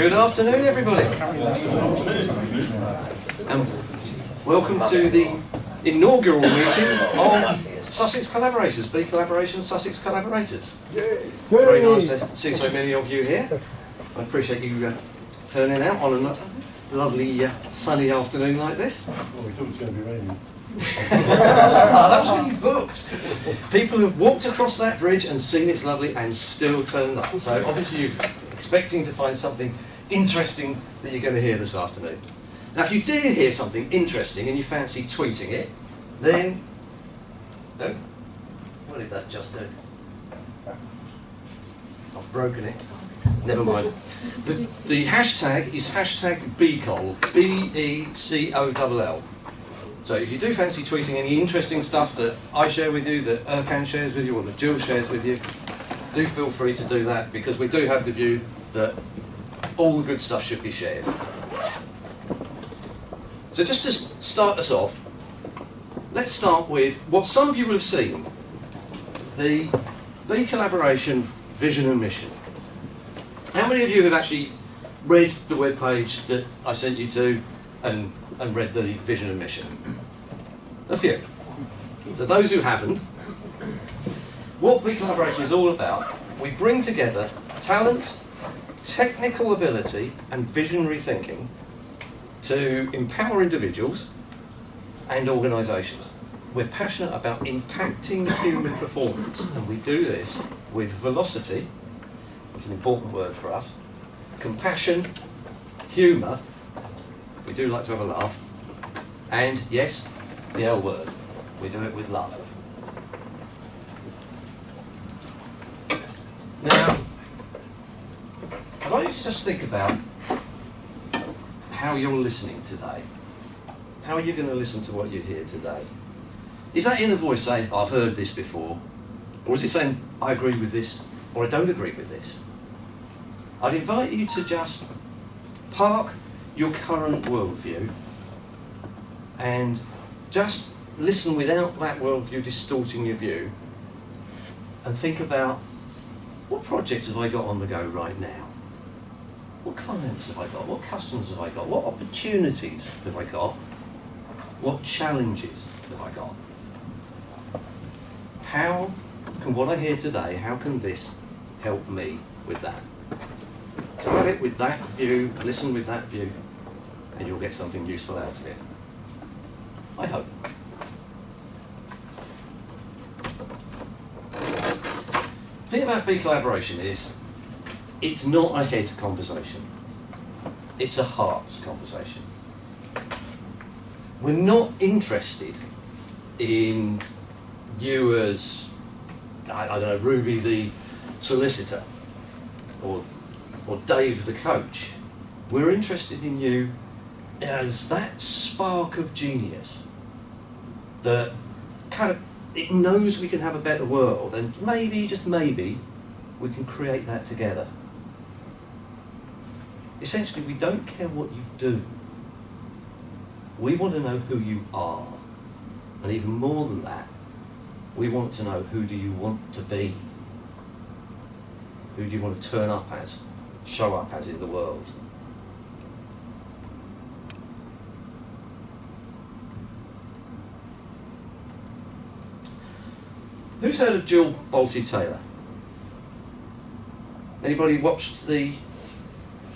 Good afternoon, everybody. Welcome to the inaugural meeting of Sussex Collaborators, BeCollaboration Sussex Collaborators. Very nice to see so many of you here. I appreciate you turning out on a lovely sunny afternoon like this. Well, we thought it was going to be raining. That was when you booked. People have walked across that bridge and seen it's lovely and still turned up. So obviously you're expecting to find something interesting that you're going to hear this afternoon. Now if you do hear something interesting and you fancy tweeting it, then... No? What did that just do? I've broken it. Never mind. The hashtag is hashtag BeColl, B-E-C-O-L-L. So if you do fancy tweeting any interesting stuff that I share with you, that Erkan shares with you, or that Jill shares with you, do feel free to do that, because we do have the view that all the good stuff should be shared. So just to start us off, let's start with what some of you will have seen, the BeCollaboration vision and mission. How many of you have actually read the webpage that I sent you to and read the vision and mission? A few. So those who haven't, what BeCollaboration is all about, we bring together talent, technical ability and visionary thinking to empower individuals and organisations. We're passionate about impacting human performance, and we do this with velocity, that's an important word for us, compassion, humour, we do like to have a laugh, and yes, the L word, we do it with love. Now, I'd like you to just think about how you're listening today. How are you going to listen to what you hear today? Is that inner voice saying, I've heard this before? Or is it saying, I agree with this, or I don't agree with this? I'd invite you to just park your current worldview and just listen without that worldview distorting your view, and think about, what projects have I got on the go right now? What clients have I got? What customers have I got? What opportunities have I got? What challenges have I got? How can what I hear today, how can this help me with that? Come at it with that view, listen with that view, and you'll get something useful out of it. I hope. The thing about BeCollaboration is, it's not a head conversation. It's a heart conversation. We're not interested in you as, I don't know, Ruby the solicitor, or Dave the coach. We're interested in you as that spark of genius that kind of, it knows we can have a better world, and maybe, just maybe, we can create that together. Essentially, we don't care what you do. We want to know who you are. And even more than that, we want to know, who do you want to be? Who do you want to turn up as, show up as in the world? Who's heard of Jill Bolte-Taylor? Anybody watched the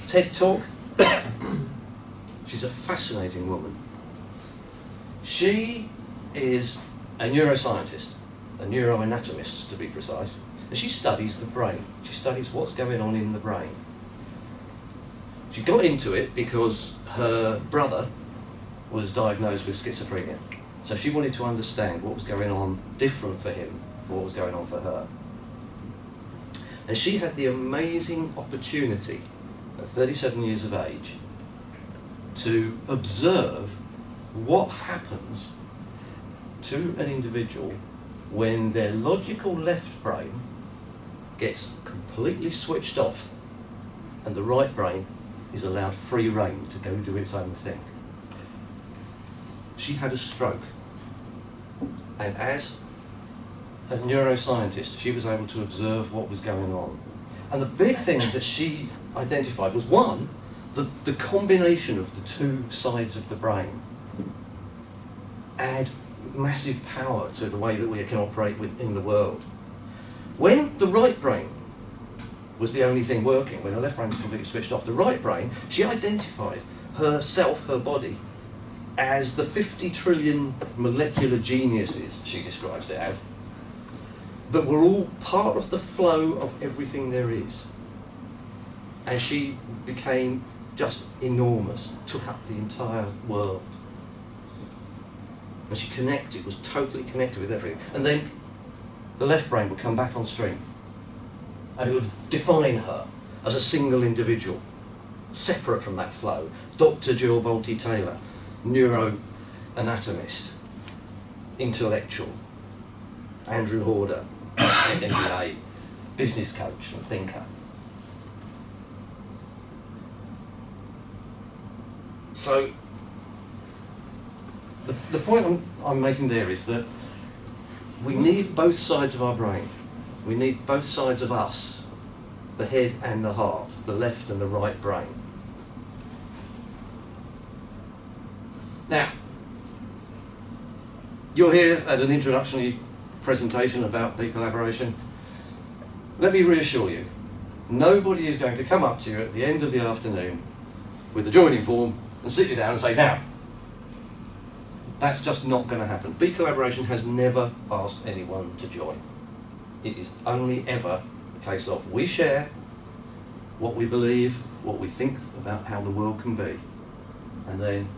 TED Talk? She's a fascinating woman. She is a neuroscientist, a neuroanatomist to be precise, and she studies the brain. She studies what's going on in the brain. She got into it because her brother was diagnosed with schizophrenia. So she wanted to understand what was going on different for him from what was going on for her. And she had the amazing opportunity at 37 years of age to observe what happens to an individual when their logical left brain gets completely switched off and the right brain is allowed free rein to go do its own thing. She had a stroke, and as a neuroscientist she was able to observe what was going on, And the big thing that she identified was, one, the combination of the two sides of the brain add massive power to the way that we can operate within the world. When the right brain was the only thing working, when the left brain was completely switched off, the right brain, she identified herself, her body, as the 50 trillion molecular geniuses, she describes it as, that were all part of the flow of everything there is. And she became just enormous, took up the entire world. And she connected, was totally connected with everything. And then the left brain would come back on stream. And it would define her as a single individual, separate from that flow. Dr. Jill Bolte-Taylor, neuroanatomist, intellectual. Andrew Horder, MBA, business coach and thinker. So, the point I'm making there is that we need both sides of our brain. We need both sides of us, the head and the heart, the left and the right brain. Now, you're here at an introductory presentation about BeCollaboration. Let me reassure you, nobody is going to come up to you at the end of the afternoon with a joining form and sit you down and say, now. That's just not going to happen. BeCollaboration has never asked anyone to join. It is only ever a case of we share what we believe, what we think about how the world can be. And then,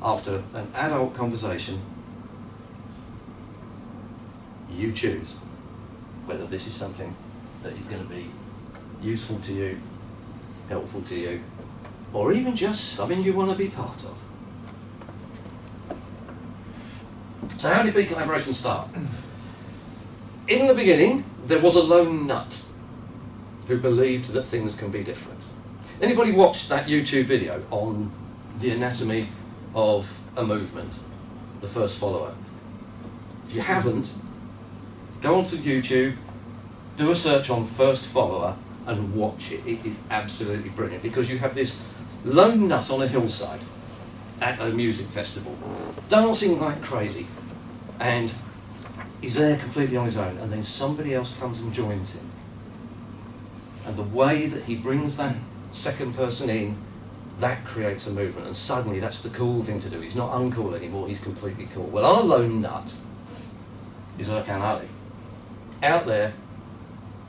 after an adult conversation, you choose whether this is something that is going to be useful to you, helpful to you, or even just something you want to be part of. So how did BeCollaboration start? In the beginning, there was a lone nut who believed that things can be different. Anybody watched that YouTube video on the anatomy of a movement, the first follower? If you haven't, go onto YouTube, do a search on first follower and watch it. It is absolutely brilliant because you have this lone nut on a hillside at a music festival, dancing like crazy, and he's there completely on his own, and then somebody else comes and joins him. And the way that he brings that second person in, that creates a movement, and suddenly that's the cool thing to do. He's not uncool anymore, he's completely cool. Well, our lone nut is Erkan Ali, out there,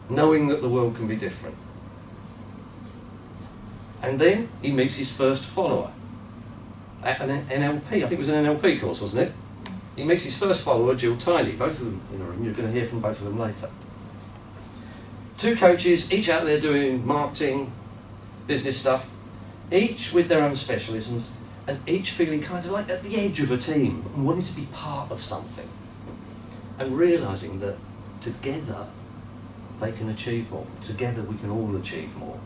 knowing that the world can be different. And then he meets his first follower at an NLP, I think it was an NLP course, wasn't it? He meets his first follower, Jill Tiley, both of them in a room. You're going to hear from both of them later. Two coaches, each out there doing marketing, business stuff, each with their own specialisms, and each feeling kind of like at the edge of a team and wanting to be part of something. And realising that together they can achieve more. Together we can all achieve more.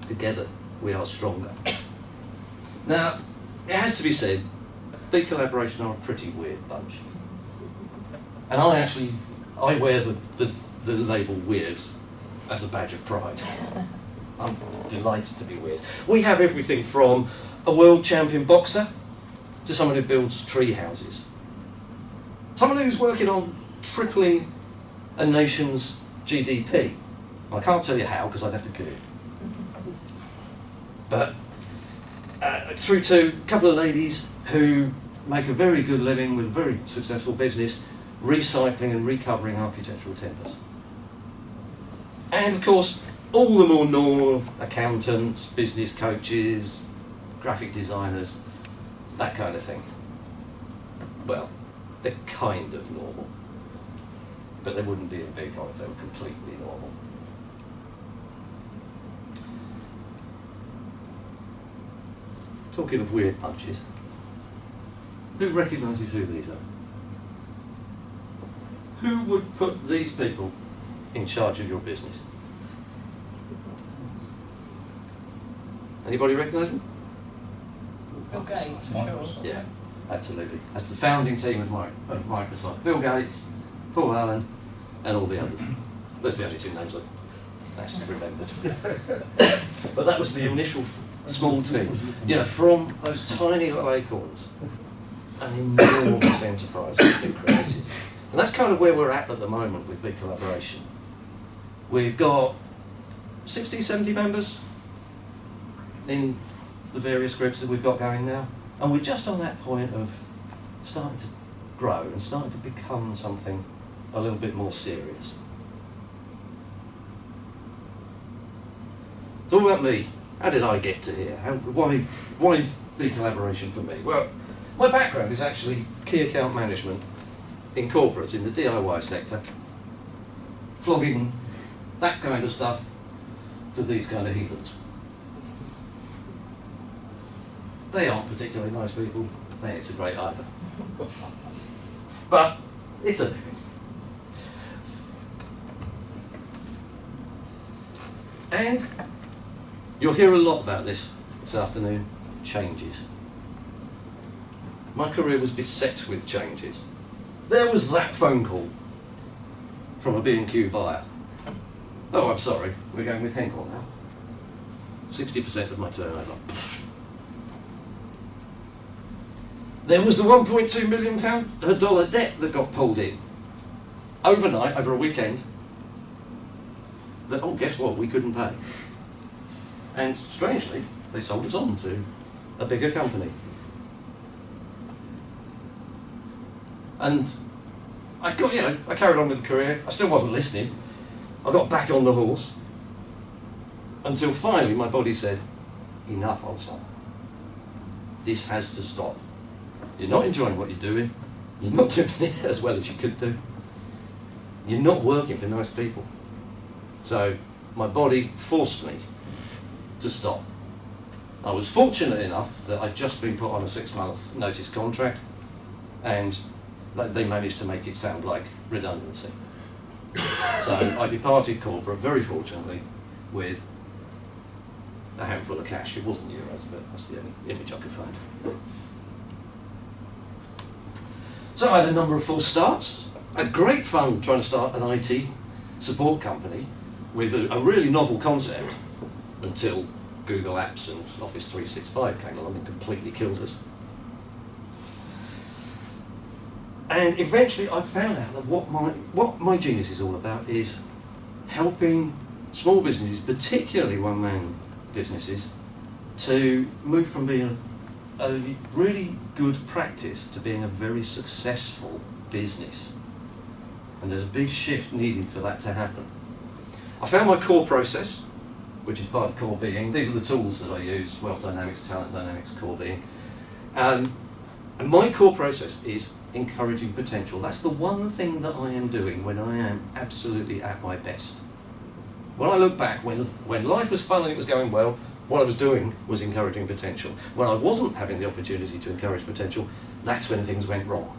Together we are stronger. Now, it has to be said, BeCollaboration are a pretty weird bunch. And I wear the label weird as a badge of pride. I'm delighted to be weird. We have everything from a world champion boxer to someone who builds tree houses. Someone who's working on tripling a nation's GDP. I can't tell you how because I'd have to kill you. But through to a couple of ladies who make a very good living with a very successful business, recycling and recovering architectural timbers. And of course, all the more normal accountants, business coaches, graphic designers, that kind of thing. Well, they're kind of normal, but they wouldn't be a BeColl if they were completely normal. Talking of weird bunches, who recognises who these are? Who would put these people in charge of your business? Anybody recognise them? Bill Gates, sure. Yeah, absolutely. That's the founding team of Microsoft. Bill Gates, Paul Allen, and all the others. Those are the only two names I've actually remembered. But that was the initial small team. You know, from those tiny little acorns, an enormous enterprise has been created. And that's kind of where we're at the moment with BeCollaboration. We've got 60, 70 members in the various groups that we've got going now. And we're just on that point of starting to grow and starting to become something a little bit more serious. It's all about me. How did I get to here? Why BeCollaboration for me? Well, my background is actually key account management in corporates, in the DIY sector, flogging that kind of stuff to these kind of heathens. They aren't particularly nice people. It's a great either. But it's a living. And you'll hear a lot about this afternoon, changes. My career was beset with changes. There was that phone call from a B&Q buyer. Oh, I'm sorry, we're going with Henkel now. 60% of my turnover. There was the $1.2 million debt that got pulled in overnight, over a weekend, that, oh, guess what, we couldn't pay. And strangely, they sold us on to a bigger company. And I carried on with the career. I still wasn't listening. I got back on the horse until finally my body said, enough, old son. This has to stop. You're not enjoying what you're doing. You're not doing it as well as you could do. You're not working for nice people. So my body forced me to stop. I was fortunate enough that I'd just been put on a 6-month notice contract, and they managed to make it sound like redundancy. So I departed corporate, very fortunately, with a handful of cash. It wasn't euros, but that's the only image I could find. So I had a number of false starts. I had great fun trying to start an IT support company with a really novel concept until Google Apps and Office 365 came along and completely killed us. And eventually I found out that what my genius is all about is helping small businesses, particularly one-man businesses, to move from being a really good practice to being a very successful business. And there's a big shift needed for that to happen. I found my core process, which is part of core being. These are the tools that I use: Wealth Dynamics, Talent Dynamics, core being. And my core process is encouraging potential. That's the one thing that I am doing when I am absolutely at my best. When I look back, when life was fun and it was going well, what I was doing was encouraging potential. When I wasn't having the opportunity to encourage potential, that's when things went wrong.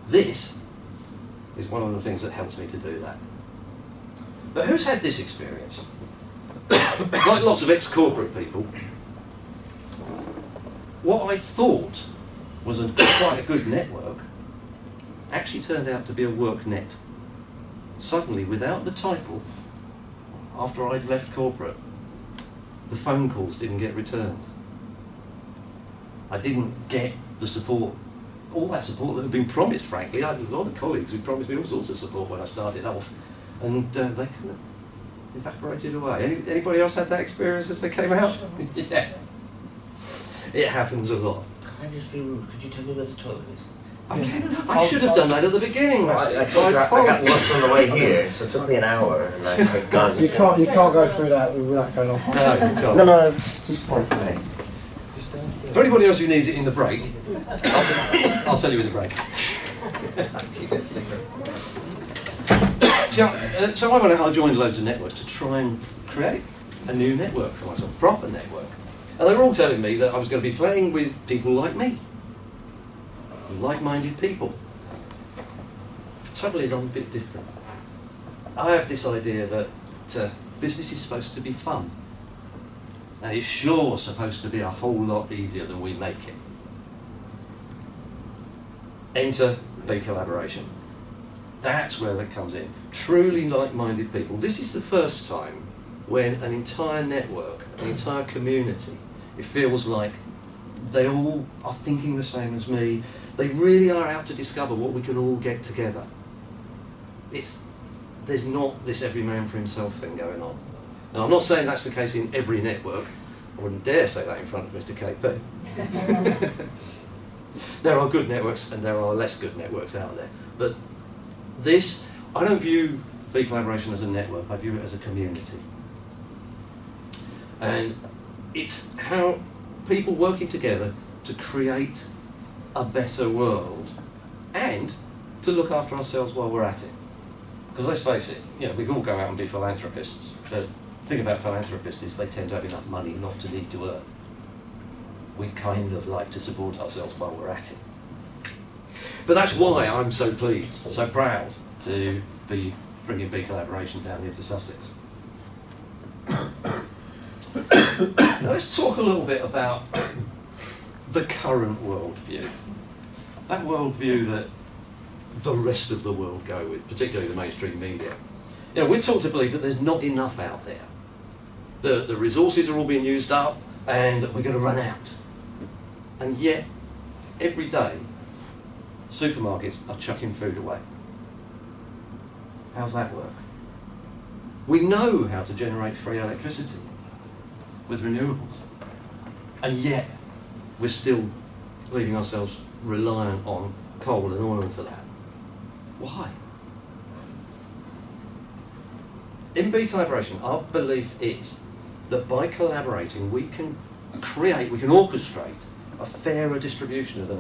This is one of the things that helps me to do that. But who's had this experience? Like lots of ex-corporate people, what I thought was quite a good network actually turned out to be a work net. Suddenly, without the title, after I'd left corporate, the phone calls didn't get returned. I didn't get the support, all that support that had been promised, frankly. I had a lot of colleagues who promised me all sorts of support when I started off, and they kind of evaporated away. Anybody else had that experience as they came out? Yeah. It happens a lot. Can I just be rude? Could you tell me where the toilet is? I should have done that at the beginning. Well, I got lost on the way here, so it took me an hour, and I had gone. You can't go through that without going on. No, you can't. No, it's just point for me. For anybody else who needs it in the break, I'll tell you in the break. Keep it secret. So I went out, I joined loads of networks to try and create a new network for myself, a proper network. And they were all telling me that I was going to be playing with people like me, like-minded people. The trouble is, I'm a bit different. I have this idea that business is supposed to be fun, and it's sure supposed to be a whole lot easier than we make it. Enter BeCollaboration. That's where that comes in. Truly like-minded people. This is the first time when an entire network, an entire community, it feels like they all are thinking the same as me. They really are out to discover what we can all get together. There's not this every man for himself thing going on. Now, I'm not saying that's the case in every network. I wouldn't dare say that in front of Mr. KP. There are good networks and there are less good networks out there. But this, I don't view BeCollaboration as a network, I view it as a community. And it's how people working together to create a better world and to look after ourselves while we're at it. Because let's face it, you know, we can all go out and be philanthropists, but the thing about philanthropists is they tend to have enough money not to need to earn. We kind of like to support ourselves while we're at it. But that's why I'm so pleased, so proud to be bringing BeCollaboration down here to Sussex. Now let's talk a little bit about the current worldview. That worldview that the rest of the world go with, particularly the mainstream media. You know, we're taught to believe that there's not enough out there. The resources are all being used up and that we're going to run out. And yet, every day, supermarkets are chucking food away. How's that work? We know how to generate free electricity with renewables. And yet, we're still leaving ourselves reliant on coal and oil for that. Why? In BeCollaboration, our belief is that by collaborating we can orchestrate a fairer distribution of the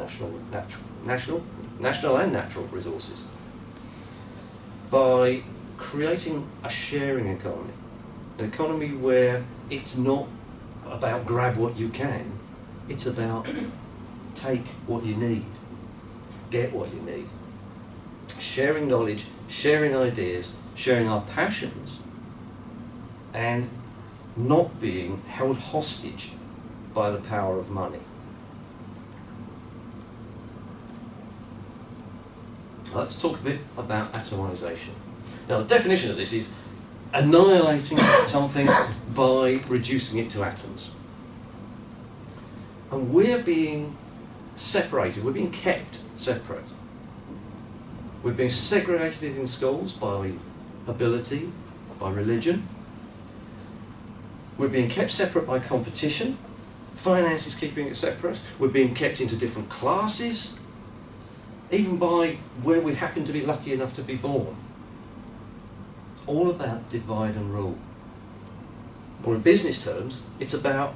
national and natural resources by creating a sharing economy, an economy where it's not about grab what you can, it's about take what you need, get what you need. Sharing knowledge, sharing ideas, sharing our passions, and not being held hostage by the power of money. Let's talk a bit about atomisation. Now, the definition of this is annihilating something by reducing it to atoms. And we're being separated, we're being kept separate. We're being segregated in schools by ability, by religion. We're being kept separate by competition. Finance is keeping it separate. We're being kept into different classes, even by where we happen to be lucky enough to be born. It's all about divide and rule. Or in business terms, it's about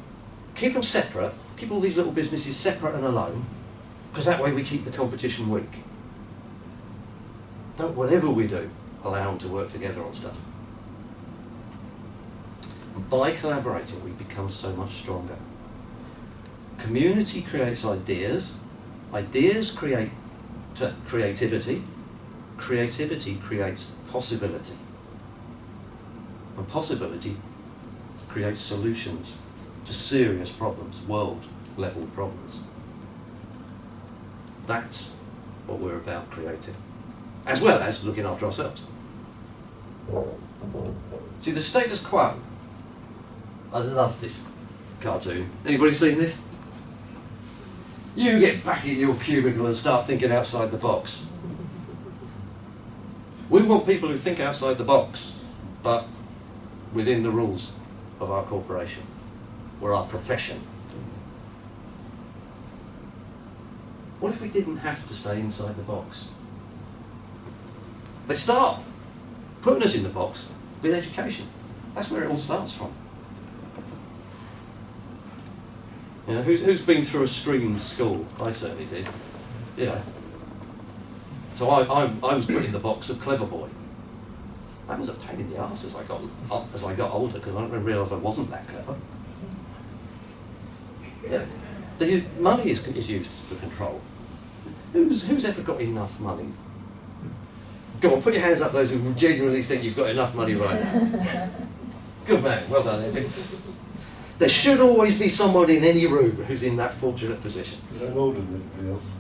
keep them separate, keep all these little businesses separate and alone, because that way we keep the competition weak. Don't, whatever we do, allow them to work together on stuff. And by collaborating, we become so much stronger. Community creates ideas, ideas create creativity, creativity creates possibility, and possibility creates solutions to serious problems, world-level problems. That's what we're about creating, as well as looking after ourselves. See, the status quo. I love this cartoon. Anybody seen this? You get back in your cubicle and start thinking outside the box. We want people who think outside the box, but within the rules of our corporation or our profession. What if we didn't have to stay inside the box? They start putting us in the box with education. That's where it all starts from. You know, who's been through a streamed school? I certainly did. You know. So I was put in the box of clever boy. That was a pain in the arse as I got older, because I realised I wasn't that clever. Yeah. The money is used for control. Who's ever got enough money? Go on, put your hands up, those who genuinely think you've got enough money right now. Good man, well done, Eddie. There should always be someone in any room who's in that fortunate position. You're older than anybody else.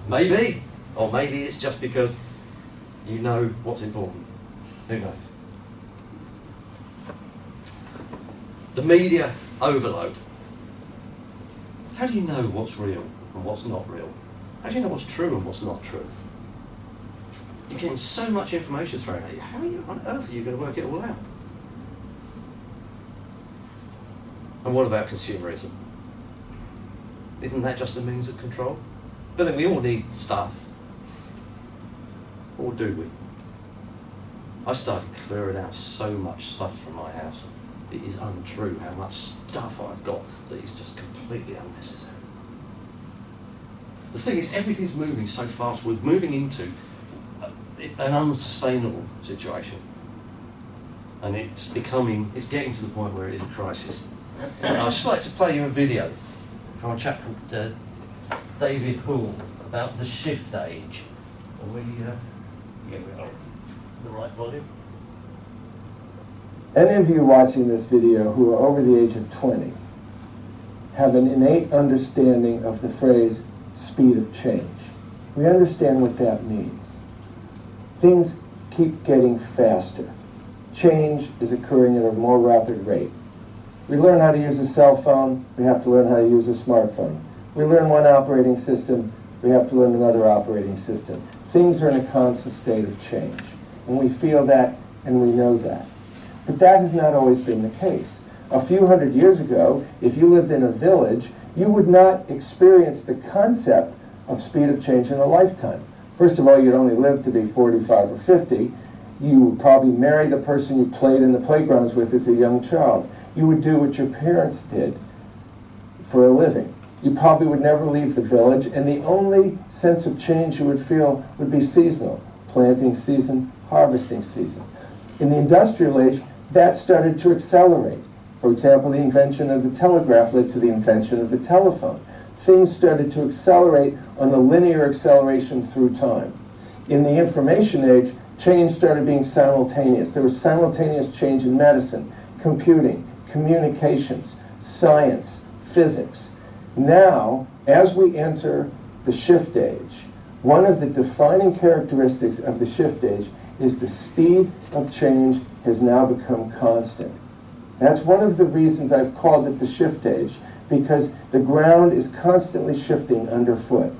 Maybe. Or maybe it's just because You know what's important. Who knows? The media overload. How do you know what's real and what's not real? How do you know what's true and what's not true? You're getting so much information thrown at you. How on earth are you going to work it all out? And what about consumerism? Isn't that just a means of control? But then we all need stuff. Or do we? I started clearing out so much stuff from my house. It is untrue how much stuff I've got that is just completely unnecessary. The thing is, everything's moving so fast. We're moving into an unsustainable situation. And it's getting to the point where it is a crisis. I'd just like to play you a video from a chap called David Hull about the shift age. Are we on the right volume? Any of you watching this video who are over the age of 20 have an innate understanding of the phrase speed of change. We understand what that means. Things keep getting faster. Change is occurring at a more rapid rate. We learn how to use a cell phone, we have to learn how to use a smartphone. We learn one operating system, we have to learn another operating system. Things are in a constant state of change. And we feel that and we know that. But that has not always been the case. A few hundred years ago, if you lived in a village, you would not experience the concept of speed of change in a lifetime. First of all, you'd only live to be 45 or 50. You would probably marry the person you played in the playgrounds with as a young child. You would do what your parents did for a living. You probably would never leave the village, and the only sense of change you would feel would be seasonal. Planting season, harvesting season. In the industrial age, that started to accelerate. For example, the invention of the telegraph led to the invention of the telephone. Things started to accelerate on the linear acceleration through time. In the information age, change started being simultaneous. There was simultaneous change in medicine, computing, communications, science, physics. Now, as we enter the shift age, one of the defining characteristics of the shift age is the speed of change has now become constant. That's one of the reasons I've called it the shift age, because the ground is constantly shifting underfoot.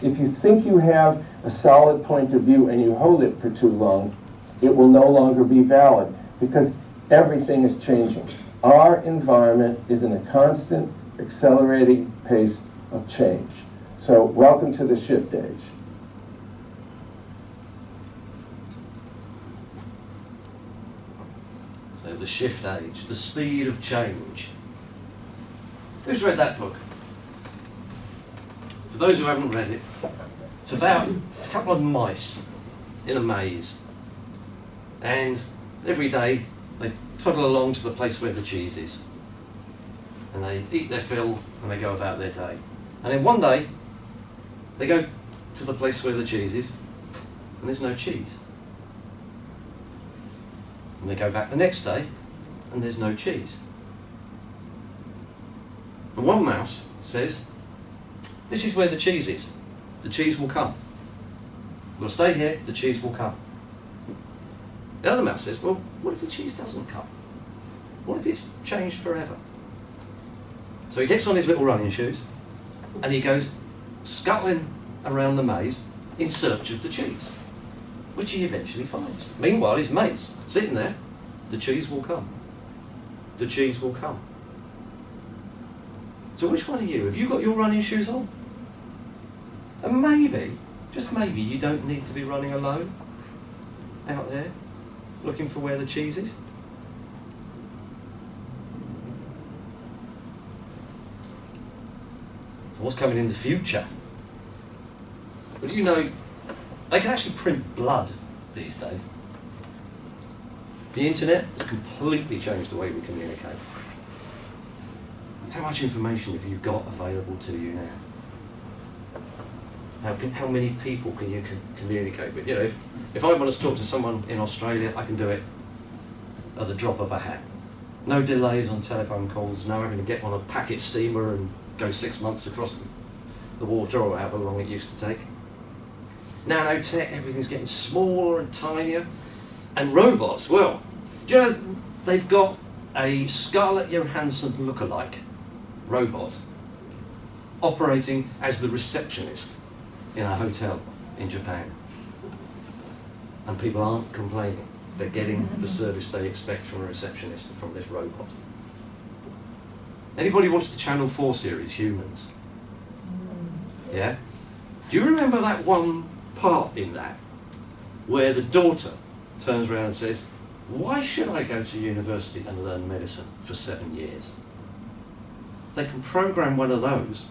If you think you have a solid point of view and you hold it for too long, it will no longer be valid, because everything is changing. Our environment is in a constant, accelerating pace of change. So welcome to the shift age. So the shift age, the speed of change. Who's read that book? For those who haven't read it, it's about a couple of mice in a maze. And every day they toddle along to the place where the cheese is. And they eat their fill and they go about their day. And then one day they go to the place where the cheese is and there's no cheese. And they go back the next day and there's no cheese. And one mouse says, "This is where the cheese is. The cheese will come. We'll stay here, the cheese will come." The other mouse says, "Well, what if the cheese doesn't come? What if it's changed forever?" So he gets on his little running shoes and he goes scuttling around the maze in search of the cheese, which he eventually finds. Meanwhile, his mates sitting there, the cheese will come. The cheese will come. So which one are you? Have you got your running shoes on? And maybe, just maybe, you don't need to be running alone out there looking for where the cheese is. What's coming in the future? But you know, they can actually print blood these days. The internet has completely changed the way we communicate. How much information have you got available to you now? How many people can you communicate with? You know, if I want to talk to someone in Australia, I can do it at the drop of a hat. No delays on telephone calls, no having to get on a packet steamer and go 6 months across the water or however long it used to take. nanotech, everything's getting smaller and tinier. And robots, well, do you know they've got a Scarlett Johansson lookalike robot operating as the receptionist in a hotel in Japan. And people aren't complaining. They're getting the service they expect from a receptionist from this robot. Anybody watch the Channel 4 series, Humans? Yeah? Do you remember that one part in that where the daughter turns around and says, why should I go to university and learn medicine for 7 years? They can program one of those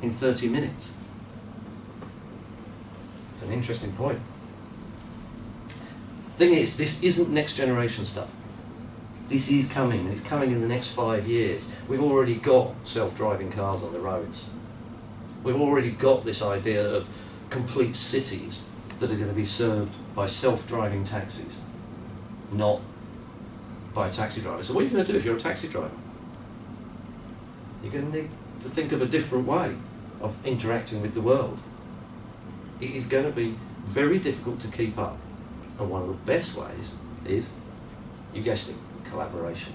in 30 minutes. It's an interesting point. Thing is, this isn't next generation stuff. This is coming, and it's coming in the next 5 years. We've already got self-driving cars on the roads. We've already got this idea of complete cities that are going to be served by self-driving taxis, not by taxi drivers. So what are you going to do if you're a taxi driver? You're going to need to think of a different way of interacting with the world. It is going to be very difficult to keep up. And one of the best ways is, you guessed it, collaboration.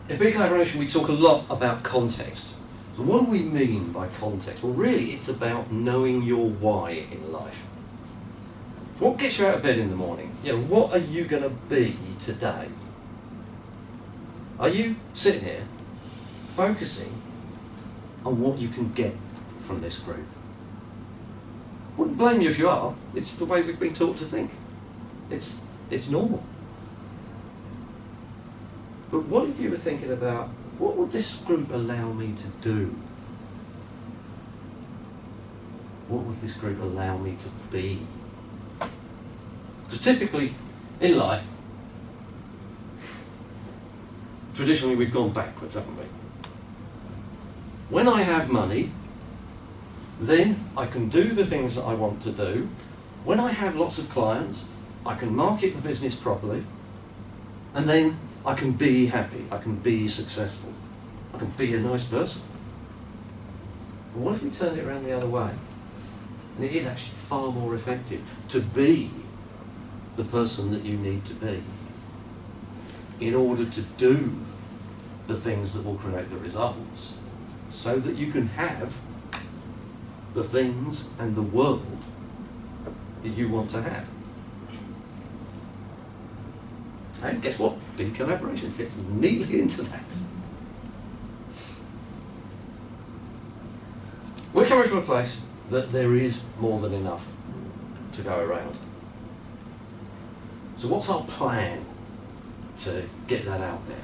In BeCollaboration we talk a lot about context. So what do we mean by context? Well, really it's about knowing your why in life. What gets you out of bed in the morning? You know, what are you going to be today? Are you sitting here focusing on what you can get from this group? I wouldn't blame you if you are. It's the way we've been taught to think. It's normal. But what if you were thinking about, what would this group allow me to do? What would this group allow me to be? Because typically, in life, traditionally we've gone backwards, haven't we? When I have money, then I can do the things that I want to do. When I have lots of clients, I can market the business properly, and then I can be happy, I can be successful, I can be a nice person. But what if we turn it around the other way? And it is actually far more effective to be the person that you need to be in order to do the things that will create the results, so that you can have the things and the world that you want to have. And guess what? BeCollaboration fits neatly into that. We're coming from a place that there is more than enough to go around. So what's our plan to get that out there?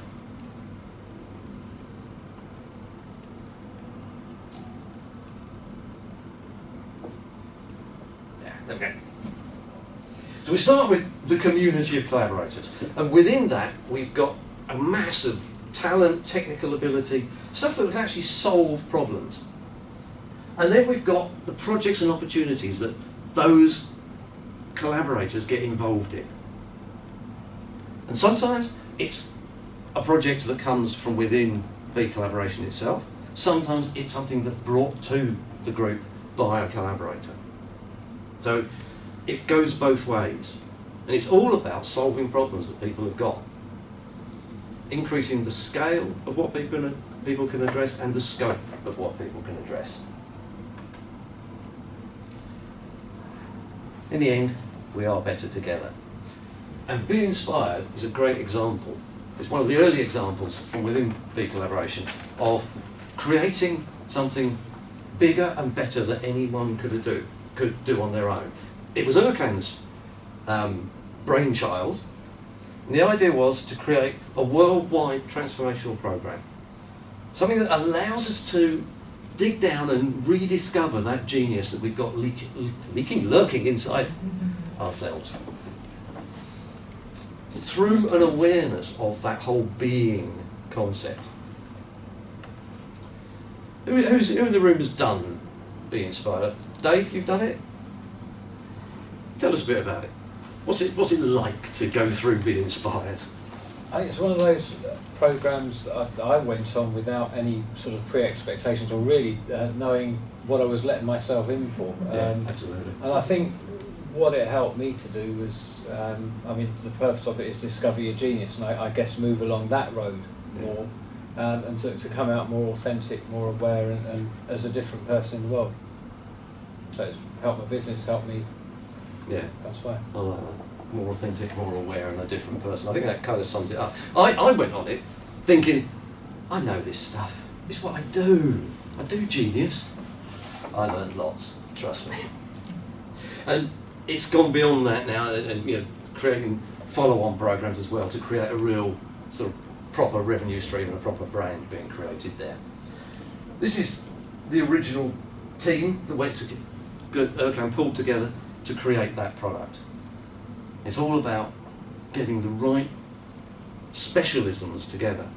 Okay. So we start with the community of collaborators, and within that we've got a massive talent, technical ability, stuff that can actually solve problems. And then we've got the projects and opportunities that those collaborators get involved in. And sometimes it's a project that comes from within BeCollaboration itself. Sometimes it's something that's brought to the group by a collaborator. So it goes both ways, and it's all about solving problems that people have got, increasing the scale of what people can address and the scope of what people can address. In the end, we are better together. And Be Inspired is a great example. It's one of the early examples from within BeCollaboration of creating something bigger and better than anyone could do on their own. It was Erkan's brainchild, and the idea was to create a worldwide transformational program, something that allows us to dig down and rediscover that genius that we've got lurking inside ourselves, through an awareness of that whole being concept. Who in the room has done Be Inspired? Dave, you've done it? Tell us a bit about it. What's it like to go through Be Inspired? I think it's one of those programs that I went on without any sort of pre-expectations or really knowing what I was letting myself in for. Absolutely. And I think what it helped me to do was, I mean, the purpose of it is discover your genius, and I guess move along that road more, and to come out more authentic, more aware, and as a different person in the world. So it's helped my business, helped me. Yeah. That's why. I like that. More authentic, more aware, and a different person. I think that kind of sums it up. I went on it thinking, I know this stuff. It's what I do. I do genius. I learned lots, trust me. And it's gone beyond that now, and you know, creating follow-on programs as well to create a real sort of proper revenue stream and a proper brand being created there. This is the original team that went to pulled together to create that product. It's all about getting the right specialisms together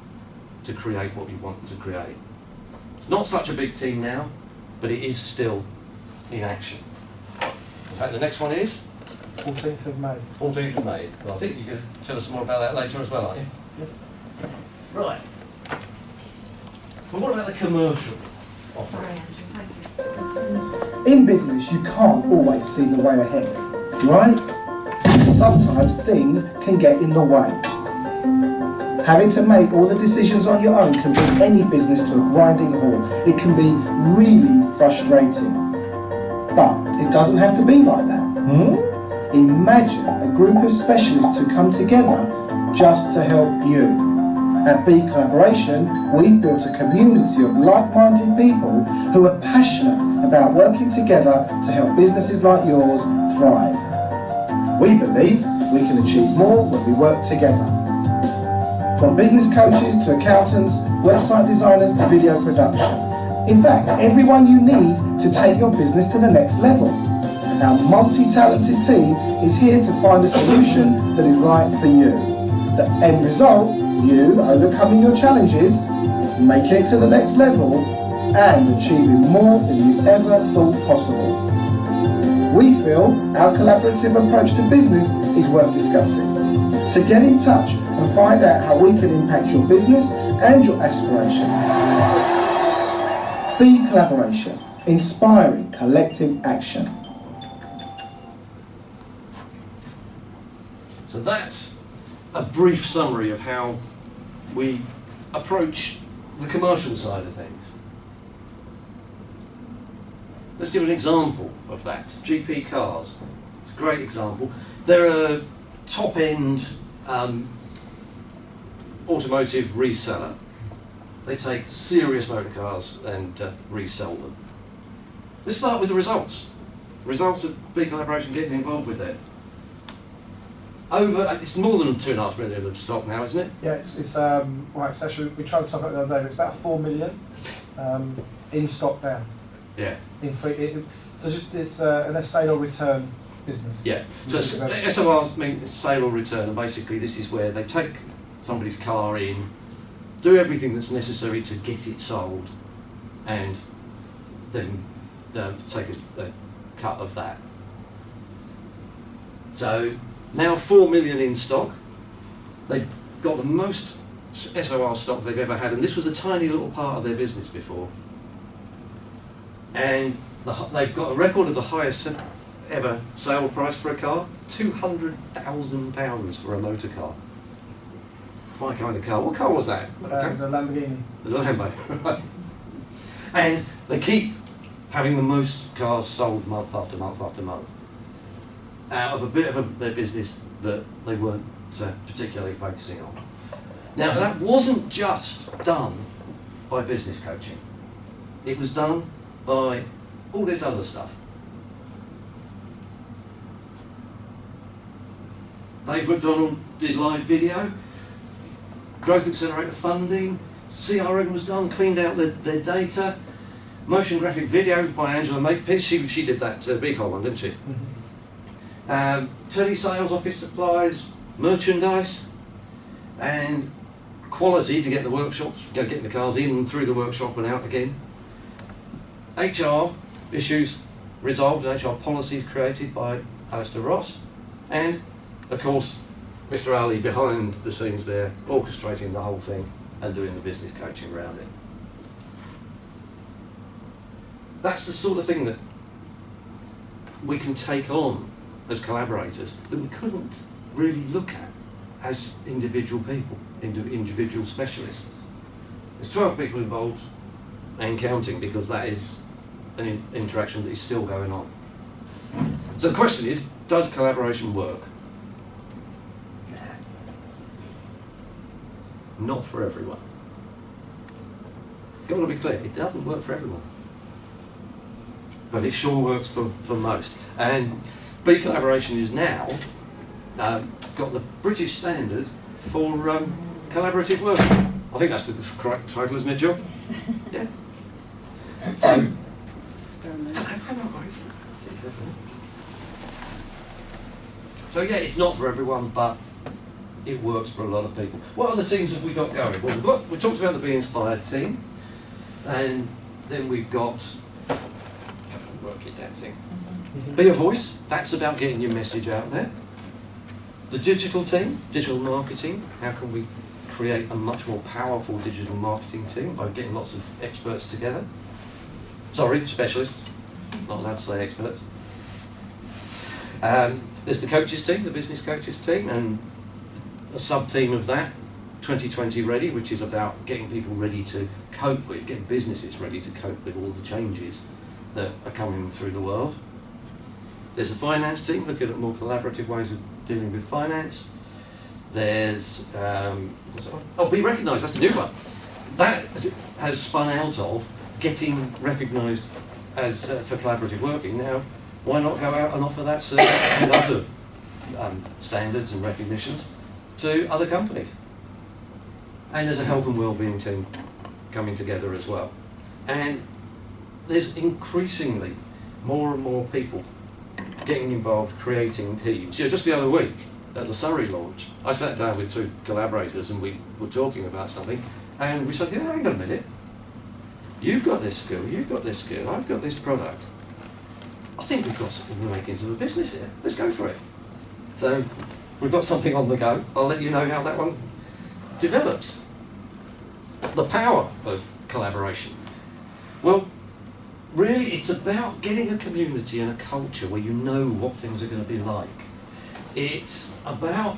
to create what you want to create. It's not such a big team now, but it is still in action. In fact, the next one is? 14th of May. 14th of May. Well, I think you can tell us more about that later as well, aren't you? Yep. Right. Well, what about the commercial offering? In business, you can't always see the way ahead, right? Sometimes things can get in the way. Having to make all the decisions on your own can bring any business to a grinding halt. It can be really frustrating. But it doesn't have to be like that. Imagine a group of specialists who come together just to help you. At BeCollaboration, we've built a community of like-minded people who are passionate about working together to help businesses like yours thrive. We believe we can achieve more when we work together. From business coaches to accountants, website designers to video production. In fact, everyone you need to take your business to the next level. Our multi-talented team is here to find a solution that is right for you. The end result, you overcoming your challenges, making it to the next level, and achieving more than you ever thought possible. We feel our collaborative approach to business is worth discussing. So get in touch and find out how we can impact your business and your aspirations. BeCollaboration, inspiring collective action. So that's a brief summary of how we approach the commercial side of things. Let's give an example of that. GP Cars. It's a great example. They're a top-end automotive reseller. They take serious motor cars and resell them. Let's start with the results. Results of BeCollaboration getting involved with them. It's more than 2.5 million of stock now, isn't it? Yeah, it's actually, we tried to top it the other day, but it's about 4 million in stock now. Yeah. So just it's an sale or return business. Yeah. So SOR means sale or return, and basically this is where they take somebody's car in, do everything that's necessary to get it sold, and then take a cut of that. So now 4 million in stock. They've got the most SOR stock they've ever had, and this was a tiny little part of their business before. And they've got a record of the highest ever sale price for a car, £200,000 for a motor car. My kind of car. What car was that? It was a Lamborghini. It was a Lambo, right. And they keep having the most cars sold month after month after month, out of a bit of their business that they weren't particularly focusing on. Now, that wasn't just done by business coaching. It was done by all this other stuff. Dave McDonald did live video, Growth Accelerator funding, CRM was done, cleaned out their data, motion graphic video by Angela Makepeace, she did that BeColl one, didn't she? Mm-hmm. Telesales, office supplies, merchandise, and quality to get the workshops, getting the cars in and through the workshop and out again. HR issues resolved and HR policies created by Alistair Ross, and of course Mr. Ali behind the scenes there, orchestrating the whole thing and doing the business coaching around it. That's the sort of thing that we can take on as collaborators that we couldn't really look at as individual people, individual specialists. There's 12 people involved and counting, because that is an interaction that is still going on. So the question is, does collaboration work? Not for everyone. Got to be clear, it doesn't work for everyone. But it sure works for most. And BeCollaboration is now got the British standard for collaborative work. I think that's the correct title, isn't it, Jill? Yes. Yeah. So yeah, it's not for everyone, but it works for a lot of people. What other teams have we got going? Well, we talked about the Be Inspired team, and then we've got, work it down thing. Be a Voice, that's about getting your message out there. The digital team, digital marketing, how can we create a much more powerful digital marketing team by getting lots of experts together? Sorry, specialists, not allowed to say experts. There's the coaches team, the business coaches team, and a sub-team of that, 2020 Ready, which is about getting people ready to cope with, getting businesses ready to cope with all the changes that are coming through the world. There's a finance team, looking at more collaborative ways of dealing with finance. There's, Be Recognised, that's the new one. That has spun out of getting recognised as for collaborative working. Now, why not go out and offer that service and other standards and recognitions to other companies? And there's a health and wellbeing team coming together as well. And there's increasingly more and more people getting involved, creating teams. Yeah, just the other week at the Surrey launch, I sat down with two collaborators and we were talking about something, and we said, hang on a minute, you've got this skill, you've got this skill, I've got this product. I think we've got something in the makings of a business here. Let's go for it. So we've got something on the go. I'll let you know how that one develops. The power of collaboration. Well, really it's about getting a community and a culture where you know what things are going to be like. It's about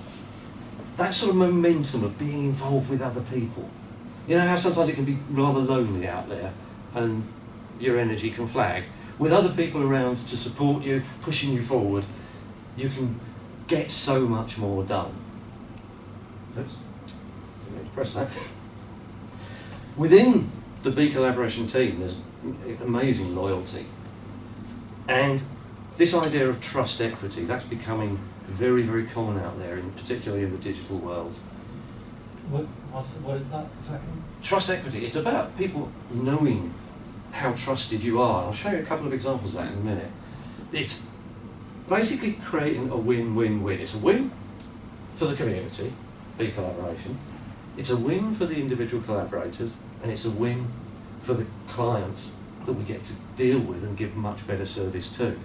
that sort of momentum of being involved with other people. You know how sometimes it can be rather lonely out there and your energy can flag. With other people around to support you, pushing you forward, you can get so much more done. Oops, didn't mean to press that. Within the BeCollaboration team, there's amazing loyalty. And this idea of trust equity, that's becoming very, very common out there, particularly in the digital world. What is that exactly? Trust equity, it's about people knowing how trusted you are. I'll show you a couple of examples of that in a minute. It's basically creating a win-win-win. It's a win for the community, BeCollaboration. It's a win for the individual collaborators, and it's a win for the clients that we get to deal with and give much better service to.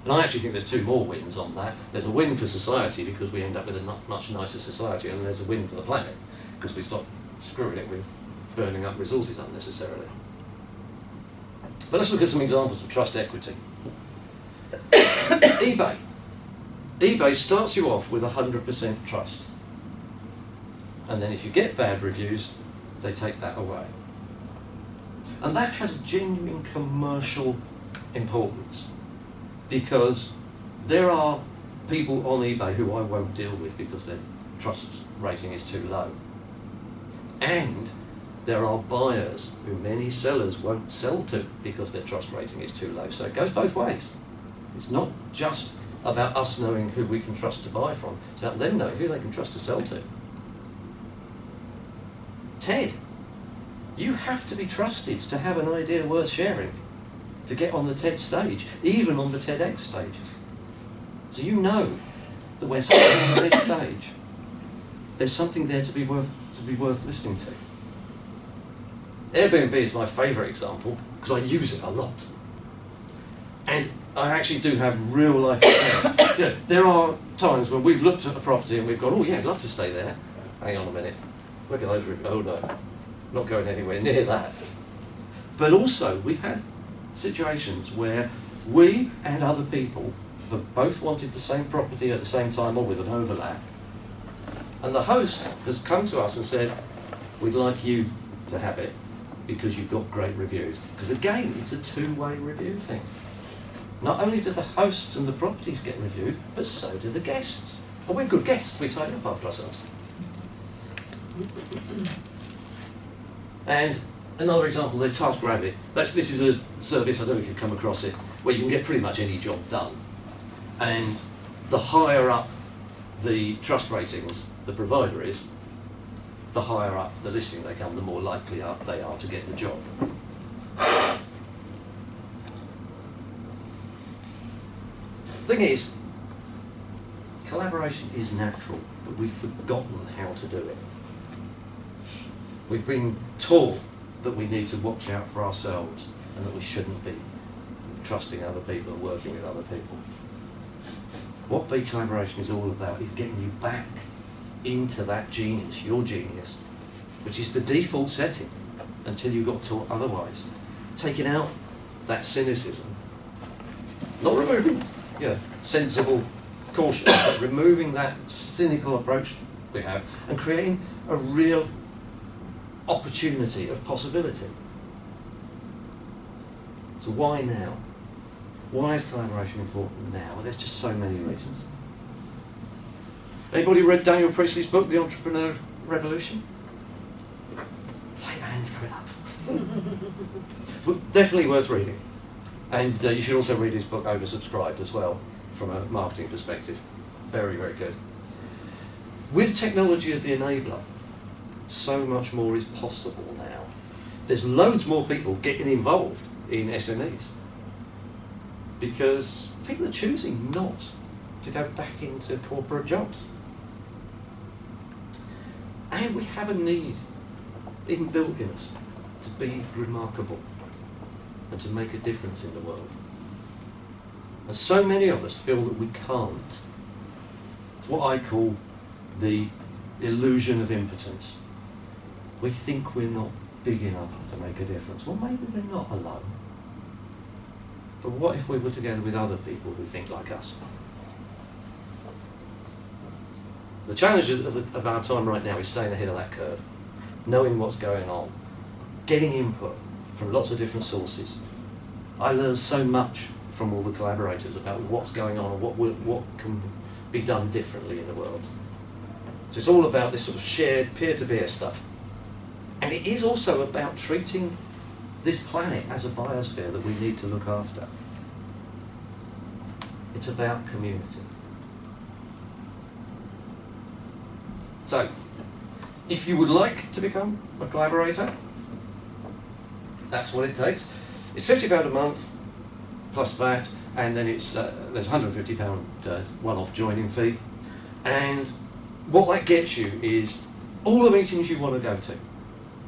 And I actually think there's two more wins on that. There's a win for society because we end up with a much nicer society, and there's a win for the planet because we stop screwing it with burning up resources unnecessarily. But let's look at some examples of trust equity. eBay. eBay starts you off with 100% trust. And then if you get bad reviews, they take that away. And that has genuine commercial importance because there are people on eBay who I won't deal with because their trust rating is too low. And there are buyers who many sellers won't sell to because their trust rating is too low. So it goes both ways. It's not just about us knowing who we can trust to buy from. It's about them knowing who they can trust to sell to. TED. You have to be trusted to have an idea worth sharing, to get on the TED stage, even on the TEDx stage. So you know that when someone's on the TED stage, there's something there to be worth listening to. Airbnb is my favourite example because I use it a lot. And I actually do have real life experience. You know, there are times when we've looked at a property and we've gone, oh yeah, I'd love to stay there. Hang on a minute, look at those reviews. Oh no, not going anywhere near that. But also, we've had situations where we and other people have both wanted the same property at the same time or with an overlap. And the host has come to us and said, we'd like you to have it because you've got great reviews. Because again, it's a two-way review thing. Not only do the hosts and the properties get reviewed, but so do the guests. And we're good guests, we tidy up after ourselves. And another example, the TaskRabbit. This is a service, I don't know if you've come across it, where you can get pretty much any job done. And the higher up the trust ratings the provider is, the higher up the listing they come, the more likely they are to get the job. Thing is, collaboration is natural, but we've forgotten how to do it. We've been taught that we need to watch out for ourselves and that we shouldn't be trusting other people and working with other people. What BeCollaboration is all about is getting you back into that genius, your genius, which is the default setting until you got taught otherwise. Taking out that cynicism, not removing sensible caution, but removing that cynical approach we have and creating a real opportunity of possibility. So why now? Why is collaboration important now? Well, there's just so many reasons. Anybody read Daniel Priestley's book, The Entrepreneur Revolution? Same hands going up. Well, definitely worth reading. And you should also read his book, Oversubscribed, as well, from a marketing perspective. Very, very good. With technology as the enabler, so much more is possible now. There's loads more people getting involved in SMEs because people are choosing not to go back into corporate jobs. And we have a need inbuilt in us to be remarkable and to make a difference in the world. And so many of us feel that we can't. It's what I call the illusion of impotence. We think we're not big enough to make a difference. Well, maybe we're not alone. But what if we were together with other people who think like us? The challenge of our time right now is staying ahead of that curve, knowing what's going on, getting input from lots of different sources. I learned so much from all the collaborators about what's going on and what can be done differently in the world. So it's all about this sort of shared peer-to-peer stuff. And it is also about treating this planet as a biosphere that we need to look after. It's about community. So, if you would like to become a collaborator, that's what it takes. It's £50 a month plus that, and then it's there's £150 one-off joining fee. And what that gets you is all the meetings you want to go to,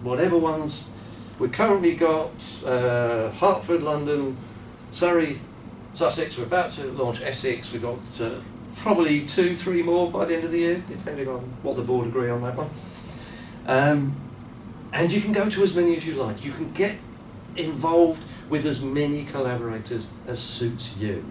whatever ones. We've currently got Hertford, London, Surrey, Sussex. We're about to launch Essex. We've got probably 2-3 more by the end of the year, depending on what the board agree on that one. And you can go to as many as you like. You can get involved with as many collaborators as suits you.